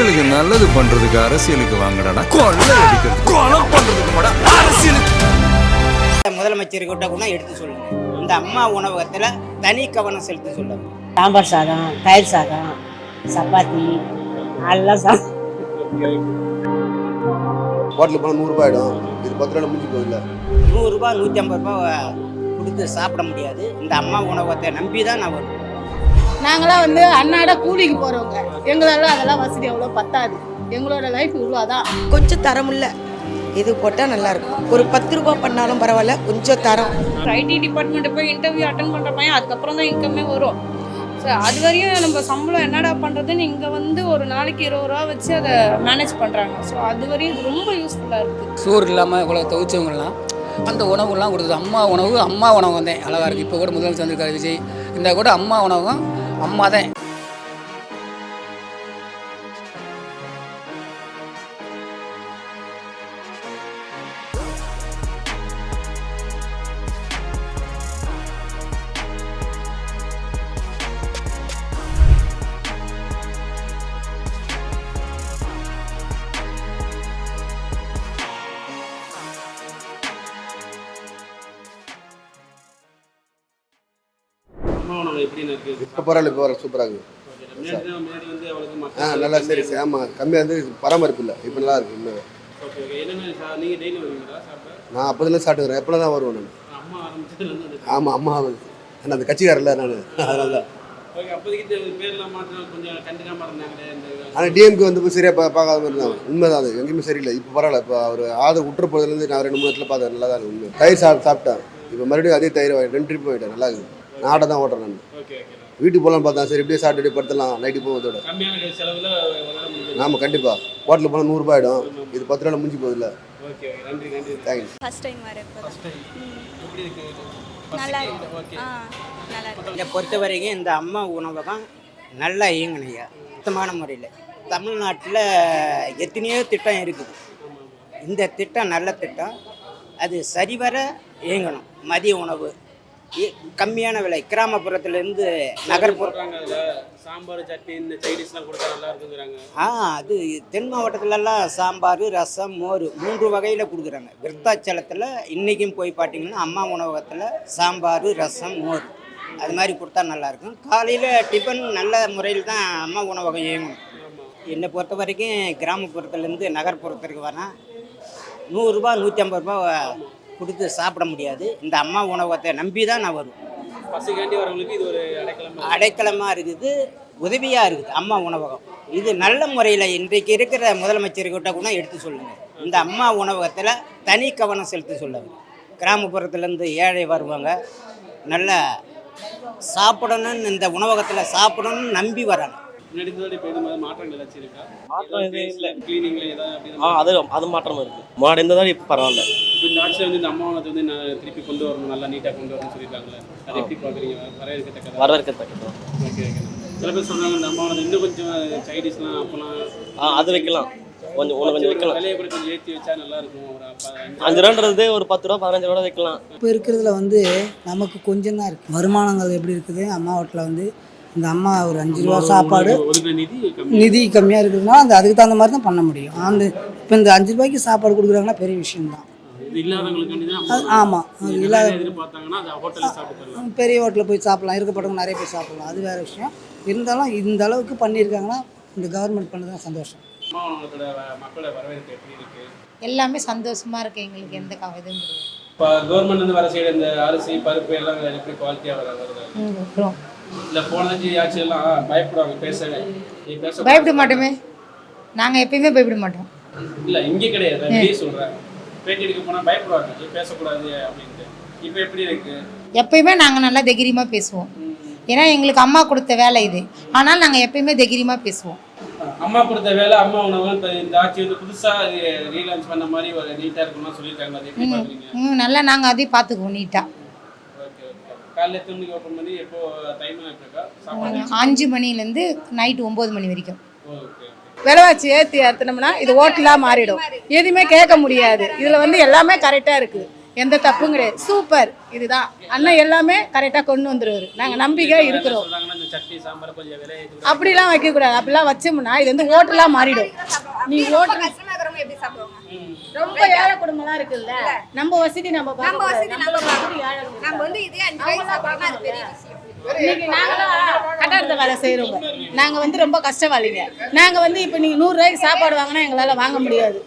மக்களுக்கு நல்லது பண்றதுக்கு அரசியலுக்கு வாங்கடா, கொள்ளை அடிக்கிறது கொலை பண்றதுக்கு அரசியலுக்கு. முதலமைச்சர்கிட்ட கூட எடுத்து சொல்லுங்க, இந்த அம்மா உணவகத்துல தனி கவனம் செலுத்தி சொல்லுங்க. சாம்பார் சாதம், தயிர் சாதம், சப்பாத்தி எல்லாம் ஹோட்டலுக்கு போனால் 100 ரூபாய் ஆகிடும். இது 10 ரூபாய் முடிஞ்சு போதில்ல. 100 ரூபாய் 150 ரூபாய் கொடுத்து சாப்பிட முடியாது. இந்த அம்மா உணவகத்தை நம்பி தான் நான் வருவேன். நாங்களாம் அன்னாட கூலிக்கு போகிறவங்க, எங்களால் அதெல்லாம் வசதி அவ்வளோ பத்தாது. எங்களோட லைஃப் இவ்வளோதான். கொஞ்சம் தரமுள்ள இது போட்டால் நல்லாயிருக்கும். ஒரு 10 ரூபாய் பண்ணாலும் பரவாயில்ல, கொஞ்சம் தரம். ஐடி டிபார்ட்மெண்ட்டு போய் இன்டர்வியூ அட்டன் பண்ணுற பையன் அதுக்கப்புறம் தான் இன்கமே வரும். ஸோ அது வரையும் நம்ம சம்பளம் என்னடா பண்ணுறதுன்னு இங்கே ஒரு நாளைக்கு 20 ரூபா வச்சு அதை மேனேஜ் பண்ணுறாங்க. ஸோ அது வரையும் இது ரொம்ப யூஸ்ஃபுல்லாக இருக்குது. சோறு இல்லாமல் இவ்வளோ தவிச்சவங்கலாம் அந்த உணவுலாம் கொடுத்தது அம்மா உணவு வந்தேன் அழகாக இருக்குது. இப்போ கூட முதலமைச்சர் வந்திருக்காரு விஜய், இந்த கூட அம்மா உணவும் அம்மா தான். இப்போ பரவாயில்ல, இப்போ வர சூப்பராக இருக்குது. நல்லா சரி சரி. ஆமாம், கம்மியாக இருந்து பராமரிப்பு இல்லை. இப்போ நல்லா இருக்குது. இன்னும் நான் அப்போதுலேருந்து சாப்பிட்டுக்கிறேன். எப்போ தான் வருவேன் நான். ஆமாம், அம்மா நான் அந்த கட்சிக்காரில் நான், அதனால தான். ஆனால் டிஎம்கே வந்து சரியாக பார்க்காத மாதிரி தான். உண்மை தான், அது எங்கேயுமே சரியில்லை. இப்போ பரவாயில்ல. இப்போ அவர் ஆதரவு விட்டுற போகிறதுலேருந்து நான் 2-3 இடத்துல பார்த்தேன். நல்லா தான் இருக்குது. உண்மை தயிர் சாப்பிட்டேன். இப்போ மறுபடியும் அதே தயிர் 2 ட்ரிப் போயிட்டேன். நல்லா இருக்குது. நான் ஆட்டை தான் ஓட்டுறேன். நான் வீட்டுக்கு போகலான்னு பார்த்தேன். சரி இப்படியே சாப்பிட்டு படுத்தலாம், நைட்டு போவதோட. ஆமாம், கண்டிப்பாக. ஹோட்டலுக்கு போனால் 100 ரூபாய் ஆகிடும். இது 10 ரூபாய் முடிஞ்சு போதில்ல. தேங்க்ஸ். ஃபர்ஸ்ட் டைம் வரேன். நல்லா இருக்கு. இதை பொறுத்த வரைக்கும் இந்த அம்மா உணவகம் நல்லா இயங்குனையா சுத்தமான முறையில். தமிழ்நாட்டில் எத்தனையோ திட்டம் இருக்குது. இந்த திட்டம் நல்ல திட்டம். அது சரிவர இயங்கணும். மதிய உணவு கம்மியான விலை, கிராமப்புறத்துலேருந்து நகர்ப்புறம். சாம்பார் சட்னி இந்த சைடிஷ்லாம் கொடுத்தா நல்லா இருக்குங்கிறாங்க. அது தென் மாவட்டத்துலலாம் சாம்பார், ரசம், மோர் 3 வகையில் கொடுக்குறாங்க. விருத்தாச்சலத்தில் இன்றைக்கும் போய் பார்த்தீங்கன்னா அம்மா உணவகத்தில் சாம்பார், ரசம், மோர் அது மாதிரி கொடுத்தா நல்லாயிருக்கும். காலையில் டிஃபன் நல்ல முறையில் தான் அம்மா உணவகம் இயங்கணும். என்னை பொறுத்த வரைக்கும் கிராமப்புறத்துலேருந்து நகர்ப்புறத்திற்கு வரேன். 100 ரூபாய் 150 ரூபா கொடுத்து சாப்பிட முடியாது. இந்த அம்மா உணவகத்தை நம்பி தான் நான் வருவேன். பசிக்காண்டி வரவங்களுக்கு இது ஒரு அடைக்கலமாக இருக்குது, உதவியாக இருக்குது அம்மா உணவகம். இது நல்ல முறையில் இன்றைக்கு இருக்கிற முதலமைச்சர்கிட்ட கூட எடுத்து சொல்லுங்கள், இந்த அம்மா உணவகத்தில் தனி கவனம் செலுத்தி சொல்லுங்கள். கிராமப்புறத்துலேருந்து ஏழை வருவாங்க, நல்லா சாப்பிடணும்னு இந்த உணவகத்தில் சாப்பிடணும்னு நம்பி வராங்க. அது மாற்றம் இருக்கு. முன்னாடி இருந்ததா இப்போ பரவாயில்ல. இந்த ஆட்சியில் இந்த அம்மாவனத்தை திருப்பி கொண்டு வரணும், நல்லா நீட்டாக கொண்டு வரணும்னு சொல்லியிருக்காங்களே, அதை எப்படி பார்க்குறீங்க? வரவேற்கத்தக்கது. ஓகே. சில பேர் சொல்கிறாங்க இந்த அம்மாவனத்தை இன்னும் கொஞ்சம் சைடிஷ்லாம் அப்போலாம் அது வைக்கலாம், கொஞ்சம் வைக்கலாம். விலையை கூட கொஞ்சம் ஏற்றி வச்சா நல்லா இருக்கும். ஒரு 5 ரூபான்றது ஒரு 10 ரூபா 15 ரூபா வைக்கலாம். இப்போ இருக்கிறதுல நமக்கு கொஞ்சம் தான் இருக்குது. வருமானங்கள் எப்படி இருக்குது? அம்மா ஹோட்டலில் இந்த அம்மா ஒரு 5 ரூபா சாப்பாடு நிதி கம்மியாக இருக்குதுன்னா அதுக்கு தகுந்த மாதிரி தான் பண்ண முடியும். இப்போ இந்த 5 ரூபாய்க்கு சாப்பாடு கொடுக்குறாங்கன்னா பெரிய விஷயம்தான். ஆமாம், அது இல்லாத பெரிய ஹோட்டலில் போய் சாப்பிட்லாம், இருக்கப்பட்டவங்க நிறைய பேர் சாப்பிட்லாம், அது வேறு விஷயம். இருந்தாலும் இந்த அளவுக்கு பண்ணியிருக்காங்கன்னா இந்த கவர்மெண்ட் பண்ணதான் சந்தோஷம். எல்லாமே சந்தோஷமாக இருக்குது. எங்களுக்கு எந்த இதுவும் கிடையாது. இப்போ கவர்மெண்ட் வர செய்கிற இந்த அரிசி பருப்பு எல்லாம் எப்படி குவாலிட்டியாக வருது? இல்லை போனது ஆட்சியெல்லாம் பயப்படுவாங்க பேசவே. பயப்பட மாட்டோமே, நாங்கள் எப்பயுமே பயப்பட மாட்டோம். இல்லை இங்கே கிடையாது, வெளியே சொல்கிறேன். பேட்டி எடுக்க போனால் பயப்படுவாங்க, பேசக்கூடாது அப்படின்ட்டு. இப்போ எப்படி இருக்கு? எப்பயுமே நாங்கள் நல்லா தைரியமாக பேசுவோம். ஏன்னா எங்களுக்கு அம்மா கொடுத்த வேலை இது. ஆனால் நாங்கள் எப்பயுமே தைரியமாக பேசுவோம். அம்மா கொடுத்த வேலை அம்மா உணவு இந்த ஆட்சி புதுசாக ரீலான்ச் பண்ண மாதிரி ஒரு நீட்டாக இருக்கணும்னு சொல்லியிருக்காங்க. அது எப்படி பார்க்குறீங்க? நல்லா நாங்கள் அதையும் பார்த்துக்குவோம் நீட்டாக. காலையில் எத்தனை மணிக்கு ஓப்பன் பண்ணி எப்போ டைம் இருக்கா? 5 மணிலேருந்து நைட்டு 9 மணி வரைக்கும். விலைவாசி ஏற்றினோம்னா இது ஹோட்டலாக மாறிடும். எதுவுமே கேட்க முடியாது. இதில் எல்லாமே கரெக்டாக இருக்குது. எந்த தப்பும் கிடையாது. சூப்பர். இதுதான் அண்ணன் எல்லாமே கரெக்டாக கொண்டு வந்துடுவார். நாங்கள் நம்பிக்கை இருக்கிறோம். சட்னி சாம்பார் கொஞ்சம் விலை அப்படிலாம் வைக்கக்கூடாது. அப்படிலாம் வச்சோம்னா இது வந்து ஹோட்டலாக மாறிடும். நீ ஹோட்டல் எப்படி சாப்பிடுவாங்க? ரொம்ப ஏழை குடும்பம்லாம் இருக்குல்ல, நம்ம வசதி நம்ம நம்ம வந்து இதே 5 ரூபாய்க்கு சாப்பிடுறாங்க, அது பெரிய விஷயம். இன்னைக்கு நாங்களாம் கட்டாரத்தை வேலை செய்கிறோங்க. நாங்கள் வந்து ரொம்ப கஷ்டவாளிங்க. நாங்கள் வந்து இப்போ நீங்கள் 100 ரூபாய்க்கு சாப்பாடு வாங்கினா எங்களால் வாங்க முடியாது.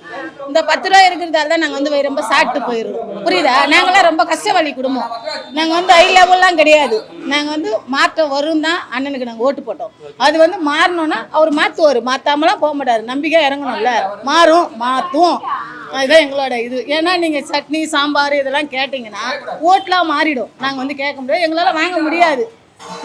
இந்த 10 ரூபாய் இருக்கிறதால தான் நாங்கள் வந்து ரொம்ப சாப்பிட்டு போயிடுறோம். புரியுதா? நாங்களாம் ரொம்ப கஷ்டவாளி குடும்பம். நாங்கள் வந்து ஹை லெவல்லாம் கிடையாது. நாங்கள் வந்து மாற்றம் வரும் தான் அண்ணனுக்கு நாங்கள் ஓட்டு போட்டோம். அது வந்து மாறணும்னா அவர் மாற்றுவார், மாற்றாமலாம் போக மாட்டார். நம்பிக்கை இறங்கணும்ல, மாறும் மாற்றும். அதுதான் எங்களோட இது. ஏன்னா நீங்கள் சட்னி சாம்பார் இதெல்லாம் கேட்டிங்கன்னா ஓட்டெலாம் மாறிடும். நாங்கள் வந்து கேட்க முடியாது, எங்களால் வாங்க முடியாது.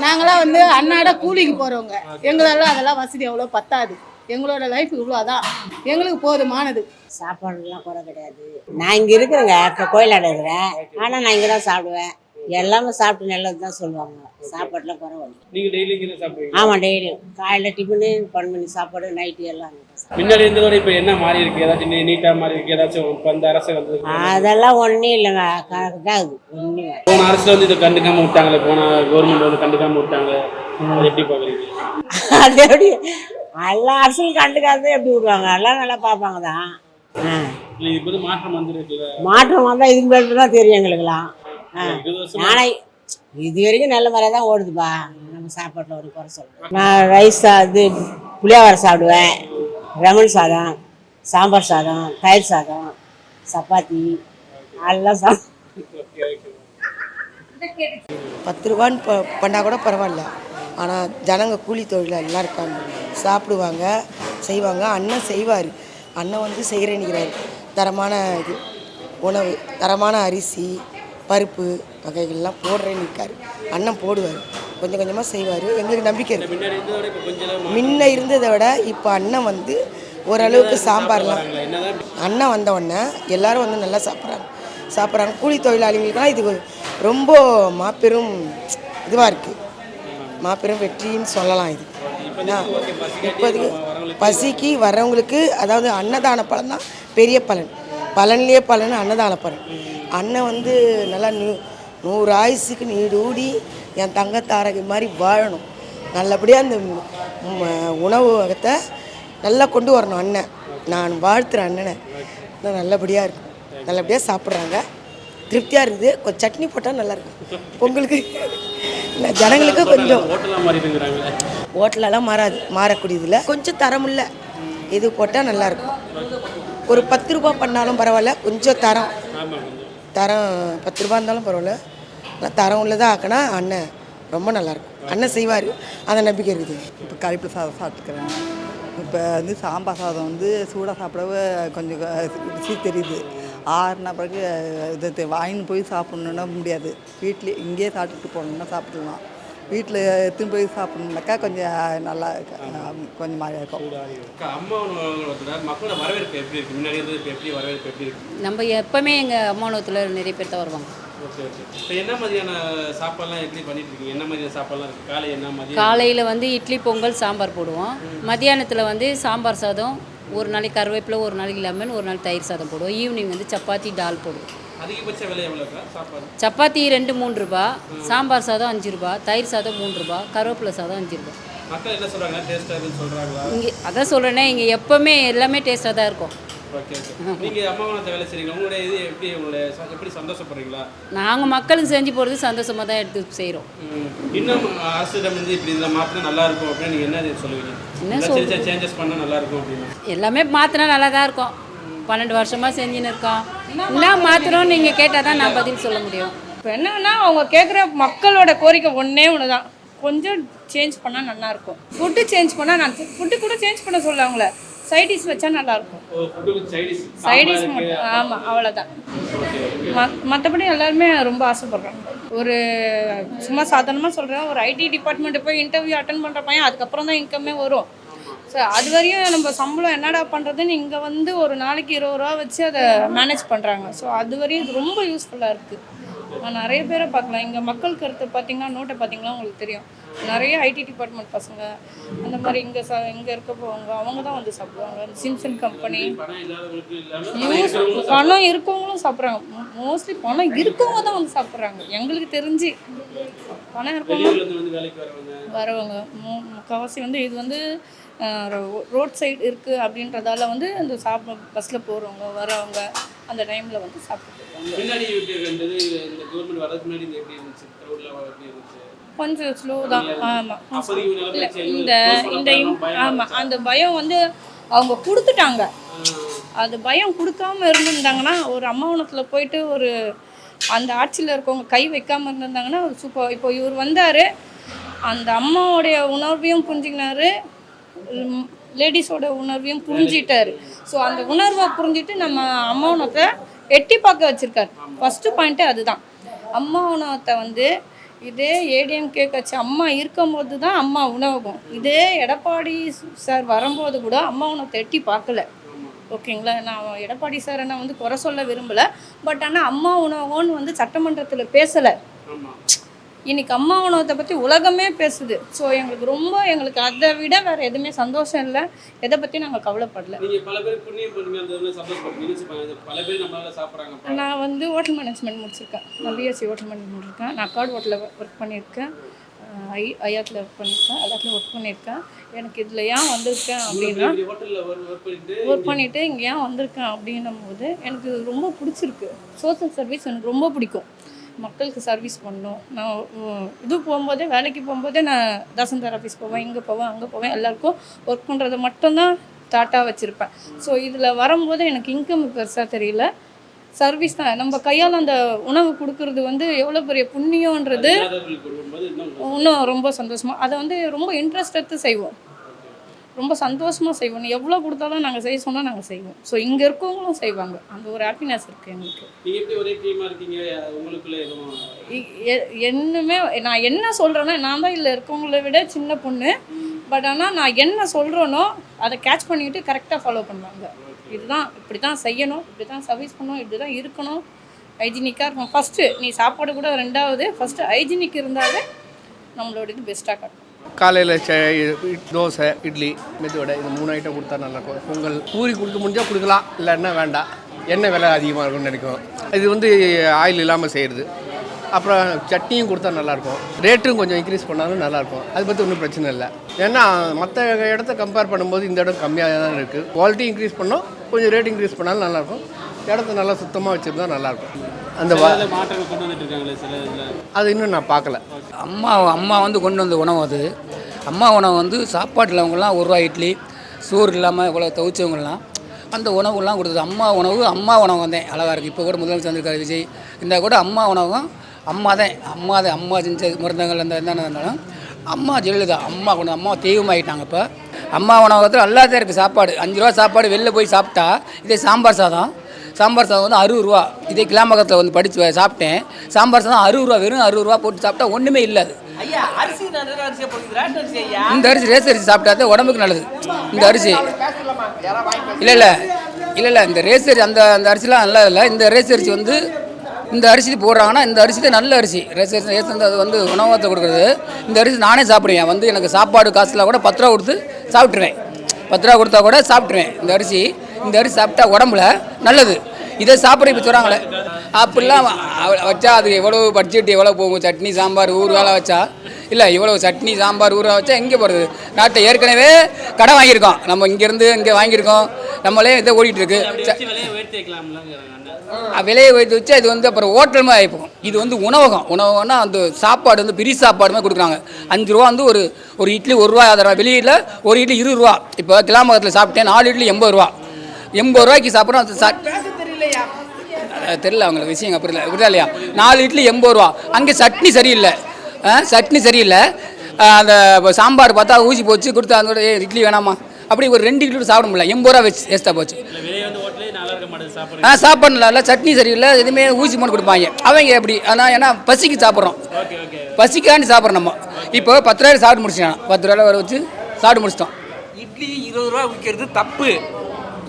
நாங்களாம் வந்து அன்னாட கூலிக்கு போகிறவங்க. எங்களால் அதெல்லாம் வசதி எவ்வளோ பத்தாது. எங்களோட லைஃப் இவ்வளோ தான் எங்களுக்கு போதுமானது. சாப்பாடுலாம் குறை கிடையாது. நான் இங்கே இருக்கிறேங்க, கோயிலாட இருக்கிறேன். ஆனால் நான் இங்கே தான் சாப்பிடுவேன். எல்லாமே சாப்பிட்டு நல்லது தான் சொல்லுவாங்க. சாப்பாடுலாம் குறை இல்லை. நீங்கள் டெய்லி இங்கே சாப்பிடுவீங்க? ஆமாம், டெய்லியும் காலையில் டிஃபனு, 12 மணி சாப்பாடு, நைட்டு எல்லாம். முன்னாடி இருந்ததோட இப்போ என்ன மாறி இருக்கு? ஏதாச்சும் நீட்டாக மாறி இருக்கு? ஏதாச்சும் இப்போ அந்த அரசு வந்து அதெல்லாம் ஒன்றும் இல்லைங்க, கரெக்டாக இருக்குது. ஒன்றும் போன அரசுல வந்து இதை கண்டுக்காம விட்டாங்களே, போன கவர்மெண்ட் வந்து கண்டுக்காம விட்டாங்க. அது எப்படி பார்க்குறீங்க? அது எப்படி எல்லா அரசும் கண்டுக்காதே எப்படி விடுவாங்க? எல்லாம் நல்லா பார்ப்பாங்க தான். இல்லை, இப்போ மாற்றம் வந்துருக்குல்ல. மாற்றம் வந்தால் இதுக்கு மேலே தான் தெரியும் எங்களுக்கெல்லாம். நானே இது வரைக்கும் நல்ல மாதிரியாக தான் ஓடுதுப்பா. நம்ம சாப்பாட்டில் ஒரு குறை சொல்லுவேன். நான் ரைஸ் இது புளியாவரை சாப்பிடுவேன், லெமன் சாதம், சாம்பார் சாதம், தயிர் சாதம், சப்பாத்தி எல்லாம் 10 ரூபான்னு பண்ணால் கூட பரவாயில்ல. ஆனால் ஜனங்க கூலி தொழிலாளர்லாம் இருக்காங்க, சாப்பிடுவாங்க, செய்வாங்க. அண்ணன் செய்வார். அண்ணன் வந்து செய்கிறேன்னுக்கிறாரு. தரமான இது உணவு, தரமான அரிசி பருப்பு வகைகள்லாம் போடுறேன்னு இருக்காரு. அண்ணன் போடுவார், கொஞ்சம் கொஞ்சமாக செய்வார். எங்களுக்கு நம்பிக்கை இருக்குது. முன்ன இருந்ததை விட இப்போ அண்ணன் வந்து ஓரளவுக்கு சாம்பார்லாம் அண்ணன் வந்த உடனே எல்லோரும் வந்து நல்லா சாப்பிட்றாங்க. கூலி தொழிலாளிகளுக்கெல்லாம் இது ரொம்ப மாபெரும் இதுவாக இருக்குது, மாபெரும் வெற்றின்னு சொல்லலாம். இது இப்போதைக்கு பசிக்கு வர்றவங்களுக்கு, அதாவது அன்னதான பலன் தான் பெரிய பலன். பலன்லேயே பலன் அன்னதான பலன். அண்ணன் வந்து நல்லா 100 ஆயுசுக்கு நீடூடி என் தங்கத்தாரகை மாதிரி வாழணும். நல்லபடியாக அந்த உணவு வகத்தை நல்லா கொண்டு வரணும் அண்ணன். நான் வாழ்த்துறேன் அண்ணனை. நல்லபடியாக இருக்கும், நல்லபடியாக சாப்பிட்றாங்க, திருப்தியாக இருக்குது. கொஞ்சம் சட்னி போட்டால் நல்லாயிருக்கும் பொங்கலுக்கு. ஜனங்களுக்கு கொஞ்சம் ஹோட்டலெல்லாம் மாறக்கூடியதில்லை, கொஞ்சம் தரமில்லை. இது போட்டால் நல்லாயிருக்கும். ஒரு 10 ரூபா பண்ணாலும் பரவாயில்ல, கொஞ்சம் தரம் 10 ரூபா இருந்தாலும் பரவாயில்ல, ஆனால் தரம் உள்ளதாக ஆக்கினா அண்ணன் ரொம்ப நல்லாயிருக்கும். அண்ணன் செய்வார், அந்த நம்பிக்கை இருக்குது. இப்போ கறிப்பு சாதம் சாப்பிட்டுக்கிறேன். இப்போ வந்து சாம்பார் சாதம் வந்து சூடாக சாப்பிடவே கொஞ்சம் ருசி தெரியுது. ஆறுனா பிறகு இதை வாங்கின்னு போய் சாப்பிட்ணுன்னா முடியாது. வீட்டிலே இங்கேயே சாப்பிட்டுட்டு போகணுன்னா சாப்பிட்லாம். வீட்டில் எடுத்துன்னு போய் சாப்பிட்ணுன்னாக்கா கொஞ்சம் நல்லா கொஞ்சம் மாதிரி இருக்கும். மக்களோட வரவேற்பு எப்படி இருக்குது? முன்னாடி எப்படி வரவேற்பு எப்படி இருக்குது? நம்ம எப்போவுமே எங்கள் அம்மா உணவகத்தில் நிறைய பேர் தான் வருவாங்க. Okay okay. இப்போ என்ன மாதிரியான சாப்பாடுலாம் எப்படி பண்ணிட்டு இருக்கீங்க? என்ன மாதிரியான சாப்பாடுலாம் இருக்குது? காலை என்ன மதியம்? காலையில் வந்து இட்லி பொங்கல் சாம்பார் போடுவோம். மத்தியானத்தில் வந்து சாம்பார் சாதம், ஒரு நாளைக்கு கருவேப்பிலை, ஒரு நாளைக்கு லெமன், ஒரு நாள் தயிர் சாதம் போடுவோம். ஈவினிங் வந்து சப்பாத்தி டால் போடுவோம். அதிகபட்ச விலை எவ்வளோக்கா சாப்பாடு? சப்பாத்தி 2-3 ரூபா, சாம்பார் சாதம் 5 ரூபா, தயிர் சாதம் 3 ரூபா, கருவேப்பிலை சாதம் 5 ரூபா. மக்கள் என்ன சொல்கிறாங்க? டேஸ்ட்டாக இருக்குன்னு சொல்கிறாங்களா? இங்கே அதான் சொல்கிறேனே, இங்கே எப்போவுமே எல்லாமே டேஸ்ட்டாக தான் இருக்கும். Okay okay. நீங்கள் அம்மா உணவகத்தை வேலை செய்கிறீங்க, உங்களுடைய இது எப்படி சந்தோஷப்படுறீங்களா? நாங்கள் மக்களுக்கு செஞ்சு போகிறது சந்தோஷமாக தான் எடுத்து செய்கிறோம். இன்னும் அரசிடம் வந்து இப்படி இதில் மாற்றினா நல்லா இருக்கும் அப்படின்னு நீங்கள் என்ன சொல்லுவீங்க? என்ன சேஞ்சஸ் பண்ணால் நல்லா இருக்கும் அப்படின்னு? எல்லாமே மாற்றினா நல்லா தான் இருக்கும். 12 வருஷமாக செஞ்சுன்னு இருக்கோம். என்ன மாற்றணும்னு நீங்கள் கேட்டால் தான் நான் பதில் சொல்ல முடியும். இப்போ என்னன்னா அவங்க கேட்குற மக்களோட கோரிக்கை ஒன்று தான், கொஞ்சம் சேஞ்ச் பண்ணால் நல்லாயிருக்கும். ஃபுட்டு சேஞ்ச் பண்ணால் நான் ஃபுட்டு கூட சேஞ்ச் பண்ண சொல்ல அவங்கள, சைடிஷ் வச்சா நல்லாயிருக்கும். சைடிஷ் மட்டும், ஆமாம், அவ்வளோதான். மற்றபடி எல்லாருமே ரொம்ப ஆசைப்படுறாங்க. ஒரு சும்மா சாதாரணமாக சொல்கிறேன், ஒரு ஐடி டிபார்ட்மெண்ட்டு போய் இன்டர்வியூ அட்டன் பண்ணுற பையன் அதுக்கப்புறம் தான் இன்கமே வரும். ஸோ அது வரையும் நம்ம சம்பளம் என்னடா பண்ணுறதுன்னு இங்கே வந்து ஒரு நாளைக்கு 20 ரூபா வச்சு அதை மேனேஜ் பண்ணுறாங்க. ஸோ அது வரையும் இது ரொம்ப யூஸ்ஃபுல்லாக இருக்குது. நான் நிறைய பேரை பார்க்கலாம். இங்கே மக்கள் கருத்து பார்த்திங்கன்னா, நோட்டை பார்த்திங்கன்னா உங்களுக்கு தெரியும், நிறைய ஐடி டிபார்ட்மெண்ட் பசங்க அந்த மாதிரி இங்கே இருக்கப்போவங்க அவங்க தான் வந்து சாப்பிடுவாங்க. சிம்சன் கம்பெனி பணம் இருக்கவங்களும் சாப்பிட்றாங்க. மோஸ்ட்லி பணம் இருக்கவங்க தான் வந்து சாப்பிட்றாங்க. எங்களுக்கு தெரிஞ்சு பணம் இருக்கவங்க வரவங்க முக்கால்வாசி வந்து இது வந்து ரோட் சைடு இருக்குது அப்படின்றதால வந்து இந்த பஸ்ஸில் போகிறவங்க வரவங்க அந்த டைமில் வந்து சாப்பிட்டு கொஞ்சம் ஸ்லோ தான். ஆமாம் ஆமாம் அந்த பயம் வந்து அவங்க கொடுத்துட்டாங்க. அது பயம் கொடுக்காம இருந்திருந்தாங்கன்னா ஒரு அம்மாவனத்தில் போயிட்டு ஒரு அந்த ஆட்சியில் இருக்கவங்க கை வைக்காமல் இருந்திருந்தாங்கன்னா சூப்பர். இப்போ இவர் வந்தார், அந்த அம்மாவோடைய உணர்வையும் புரிஞ்சுக்கினாரு, லேடிஸோட உணர்வையும் புரிஞ்சிட்டாரு. ஸோ அந்த உணர்வை புரிஞ்சிட்டு நம்ம அம்மா உணவத்தை எட்டி பார்க்க வச்சுருக்காரு. ஃபஸ்ட்டு பாயிண்ட்டே அதுதான். அம்மா உணவத்தை வந்து இதே ஏடிஎம்கே கட்சி அம்மா இருக்கும்போது தான் அம்மா உணவகம். இதே எடப்பாடி சார் வரும்போது கூட அம்மா உணவத்தை எட்டி பார்க்கல. ஓகேங்களா? நான் எடப்பாடி சாரை நான் வந்து குறை சொல்ல விரும்பலை. பட் ஆனால் அம்மா உணவகம்னு வந்து சட்டமன்றத்தில் பேசலை. இன்னைக்கு அம்மா உணவத்தை பற்றி உலகமே பேசுது. ஸோ எங்களுக்கு அதை விட வேறு எதுவுமே சந்தோஷம் இல்லை. எதை பற்றி நாங்கள் கவலைப்படல. நான் வந்து ஹோட்டல் மேனேஜ்மெண்ட் முடிச்சிருக்கேன். நான் பிஎஸ்சி ஹோட்டல் மேனேஜ்மெண்ட் இருக்கேன். நான் அக்கார்ட் ஹோட்டலில் ஒர்க் பண்ணியிருக்கேன். ஐயாத்தில் ஒர்க் பண்ணியிருக்கேன். எல்லாத்துலையும் ஒர்க் பண்ணியிருக்கேன். எனக்கு இதில் ஏன் வந்திருக்கேன் அப்படின்னா ஒர்க் பண்ணிவிட்டு இங்கே ஏன் வந்திருக்கேன் அப்படின்னும் போது எனக்கு ரொம்ப பிடிச்சிருக்கு. சோஷியல் சர்வீஸ் எனக்கு ரொம்ப பிடிக்கும். மக்களுக்கு சர்வீஸ் பண்ணணும். நான் இது போகும்போதே வேலைக்கு போகும்போதே நான் தசந்தர் ஆஃபீஸ் போவேன், இங்கே போவேன், அங்கே போவேன். எல்லாருக்கும் ஒர்க் பண்ணுறதை மட்டும்தான் தாட்டாக வச்சுருப்பேன். ஸோ இதில் வரும்போது எனக்கு இன்கம் பெருசாக தெரியல, சர்வீஸ் தான். நம்ம கையால் அந்த உணவு கொடுக்கறது வந்து எவ்வளோ பெரிய புண்ணியன்றது இன்னும் ரொம்ப சந்தோஷமாக, அதை வந்து ரொம்ப இன்ட்ரெஸ்ட் எடுத்து செய்வோம். ரொம்ப சந்தோஷமாக செய்வோம். எவ்வளோ கொடுத்தாலும் நாங்கள் செய்ய சொன்னால் நாங்கள் செய்வோம். ஸோ இங்கே இருக்கவங்களும் செய்வாங்க. அந்த ஒரு ஹாப்பினஸ் இருக்குது எங்களுக்கு. என்னமே நான் என்ன சொல்கிறேன்னா, நான் தான் இதில் இருக்கவங்கள விட சின்ன பொண்ணு. பட் ஆனால் நான் என்ன சொல்கிறேனோ அதை கேட்ச் பண்ணிக்கிட்டு கரெக்டாக ஃபாலோ பண்ணுவாங்க. இதுதான் இப்படி தான் செய்யணும், இப்படி தான் சர்வீஸ் பண்ணணும், இப்படி தான் இருக்கணும், ஹைஜீனிக்காக இருக்கும். ஃபஸ்ட்டு நீ சாப்பாடு கூட ரெண்டாவது, ஃபஸ்ட்டு ஹைஜீனிக் இருந்தாலே நம்மளோட இது பெஸ்ட்டாக காட்டும். காலையில் தோசை, இட்லி, மெதுவடை, இது 3 ஐட்டம் கொடுத்தா நல்லாயிருக்கும். பொங்கல், பூரி கொடுக்க முடிஞ்சால் கொடுக்கலாம், இல்லைன்னா வேண்டாம். எண்ணெய் விலை அதிகமாக இருக்கும்னு நினைக்கும். இது வந்து ஆயில் இல்லாமல் செய்கிறது. அப்புறம் சட்னியும் கொடுத்தா நல்லாயிருக்கும். ரேட்டும் கொஞ்சம் இன்க்ரீஸ் பண்ணாலும் நல்லாயிருக்கும். அதை பற்றி ஒன்றும் பிரச்சனை இல்லை. ஏன்னா மற்ற இடத்த கம்பேர் பண்ணும்போது இந்த இடம் கம்மியாக தான் இருக்குது. குவாலிட்டி இன்க்ரீஸ் பண்ணோம், கொஞ்சம் ரேட் இன்க்ரீஸ் பண்ணாலும் நல்லாயிருக்கும். இடத்த நல்லா சுத்தமாக வச்சுருந்தா நல்லாயிருக்கும். அந்த மாற்றங்கள் கொண்டு வந்துட்டு இருக்காங்களே சில இதில், அது இன்னும் நான் பார்க்கல. அம்மா வந்து கொண்டு வந்த உணவு அது. அம்மா உணவு வந்து சாப்பாட்டில் அவங்களாம் 1 ரூபா இட்லி, சோறு இல்லாமல் இவ்வளோ தவிச்சவங்கலாம் அந்த உணவுலாம் கொடுத்தது. அம்மா உணவு வந்தேன் அழகாக இருக்குது. இப்போ கூட முதலமைச்சர் வந்திருக்காரு விஜய். இந்த கூட அம்மா உணவகம் அம்மா தான் அம்மா செஞ்ச மருந்தங்கள் அந்த என்னென்ன இருந்தாலும் அம்மா ஜெயலலிதா அம்மா தெய்வமாகிட்டாங்க. இப்போ அம்மா உணவகத்தில் நல்லா தான் இருக்குது சாப்பாடு. 5 ரூபா சாப்பாடு வெளில போய் சாப்பிட்டா, இதே சாம்பார் சாதம் வந்து 60 ரூபா. இதே கிளாம்பகத்தில் வந்து படித்து சாப்பிட்டேன். சாம்பார் சாதம் 60 ரூபா, வெறும் 60 ரூபா போட்டு சாப்பிட்டா ஒன்றுமே இல்லை. அது இந்த அரிசி ரேஸ் அரிசி சாப்பிட்டா உடம்புக்கு நல்லது. இந்த அரிசி இல்லை இந்த ரேஸ் அரிசி அந்த அரிசிலாம் நல்லா இல்லை. இந்த ரேஸ் அரிசி வந்து இந்த அரிசி போடுறாங்கன்னா இந்த அரிசி தான் நல்ல அரிசி. ரேஸ் அது வந்து உணவகத்தை கொடுக்குறது. இந்த அரிசி நானே சாப்பிடுவேன். வந்து எனக்கு சாப்பாடு காசுலாம் கூட 10 ரூபா கொடுத்து சாப்பிட்ருவேன். 10 ரூபா கொடுத்தா கூட சாப்பிட்ருவேன். இந்த அரிசி சாப்பிட்டா உடம்புல நல்லது. இதை சாப்பிட இப்போ சொல்கிறாங்களே, அப்படிலாம் வச்சா அது எவ்வளோ பட்ஜெட் எவ்வளோ போகும்? சட்னி சாம்பார் ஊறுகால வச்சா இல்லை, இவ்வளோ சட்னி சாம்பார் ஊறுகாய் வச்சா எங்கே போகிறது? நாட்டை ஏற்கனவே கடை வாங்கியிருக்கோம். நம்ம இங்கேருந்து இங்கே வாங்கியிருக்கோம். நம்மளே இதை ஓடிட்டுருக்கு. விலையை வைத்து வச்சா இது வந்து அப்புறம் ஹோட்டல் மாதிரி ஆகிப்போம். இது வந்து உணவகம்னா அந்த சாப்பாடு வந்து பிரி சாப்பாடு மாதிரி கொடுக்குறாங்க. 5 ரூபா வந்து ஒரு இட்லி 1 ரூபா. அதை வெளியில் ஒரு இட்லி 20 ரூபா. இப்போ கிளாம்பகத்தில் சாப்பிட்டேன் 4 இட்லி 80 ரூபா. 80 ரூபாய்க்கு சாப்பிட்றோம். தெரியல அவங்களுக்கு விஷயம். அப்படி இல்லையா? 4 இட்லி 80 ரூபா. அங்கே சட்னி சரியில்லை. அந்த சாம்பார் பார்த்தா ஊசி போச்சு கொடுத்தா அந்த இட்லி வேணாமா அப்படி ஒரு 2 இட்லி சாப்பிட முடியல. 80 ரூபா வச்சு வேஸ்ட்டாக போச்சு. சாப்பாடு நல்லா இல்லை, சட்னி சரியில்லை, எதுவுமே ஊசி போட்டு கொடுப்பாங்க அவங்க. எப்படி ஆனால் ஏன்னா பசிக்கு சாப்பிட்றோம், பசிக்காண்டி சாப்பிட்றோம். நம்ம இப்போ 10 ரூபாய் சாப்பிட்டு முடிச்சிட்டோம். 10 ரூபாய் வர வச்சு சாப்பிட்டு முடிச்சிட்டோம். இட்லி 20 ரூபா விற்கிறது தப்பு.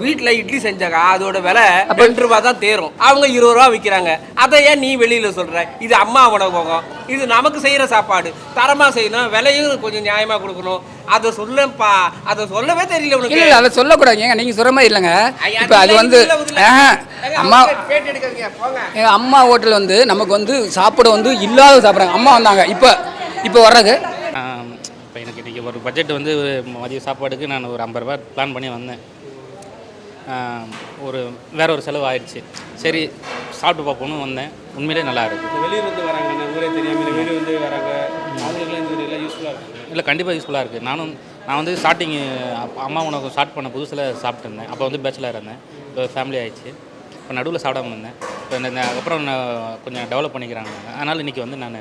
வீட்டில் இட்லி செஞ்சாங்க அதோட விலை 2 ரூபா தான் தேரும், அவங்க 20 ரூபா விற்கிறாங்க. அதை ஏன் நீ வெளியில் சொல்கிற? இது அம்மா உணவகம், இது நமக்கு செய்கிற சாப்பாடு, தரமாக செய்யணும், விலையும் கொஞ்சம் நியாயமாக கொடுக்கணும். அதை சொல்லப்பா, அதை சொல்லவே தெரியல உனக்கு. இல்லை அதை சொல்லக்கூடாதுங்க, நீங்கள் சொல்கிற மாதிரி இல்லைங்க. இப்போ அது வந்து அம்மா எங்கள் அம்மா ஹோட்டல் வந்து நமக்கு வந்து சாப்பிட வந்து இல்லாத சாப்பிட்றாங்க. அம்மா வந்தாங்க இப்போ வர்றது. இப்போ எனக்கு இன்றைக்கி ஒரு பட்ஜெட் வந்து மதிய சாப்பாடுக்கு நான் ஒரு 50 ரூபா பிளான் பண்ணி வந்தேன். வேற ஒரு செலவு ஆயிடுச்சு. சரி சாப்பிட்டு பார்ப்போம்னு வந்தேன். உண்மையிலே நல்லா இருக்குது. வெளியூர் வந்து வராங்க, ஊரே தெரியாமல் வெளியூர் வந்து வராங்க, அவங்களுக்குலாம் இந்த எல்லாம் யூஸ்ஃபுல்லாக இருக்குது. இல்லை கண்டிப்பாக யூஸ்ஃபுல்லாக இருக்குது. நான் வந்து ஸ்டார்டிங் அம்மா உணவு ஸ்டார்ட் பண்ண புதுசில் சாப்பிட்டுருந்தேன். அப்போ வந்து பேச்சுலர் இருந்தேன். இப்போ ஃபேமிலி ஆயிடுச்சு. இப்போ நடுவில் சாப்பிடாம இருந்தேன். இப்போ அதுக்கப்புறம் நான் கொஞ்சம் டெவலப் பண்ணிக்கிறாங்க. அதனால் இன்றைக்கி வந்து நான்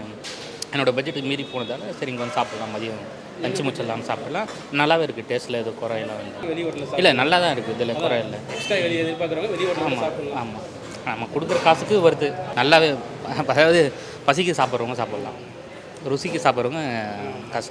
என்னோடய பட்ஜெட்டுக்கு மீறி போனதால் சரி இங்கே வந்து சாப்பிட்லாம், மதியம் லஞ்சு முடிச்சிடலாம், சாப்பிடலாம். நல்லாவே இருக்குது. டேஸ்ட்டில் எதுவும் குறையெல்லாம் வந்து இல்லை, நல்லா தான் இருக்குது. இதில் குறை இல்லை. ஆமாம், நம்ம கொடுக்குற காசுக்கு வருது. நல்லாவே, அதாவது பசிக்கு சாப்பிட்றவங்க சாப்பிட்லாம், ருசிக்கு சாப்பிட்றவங்க காசு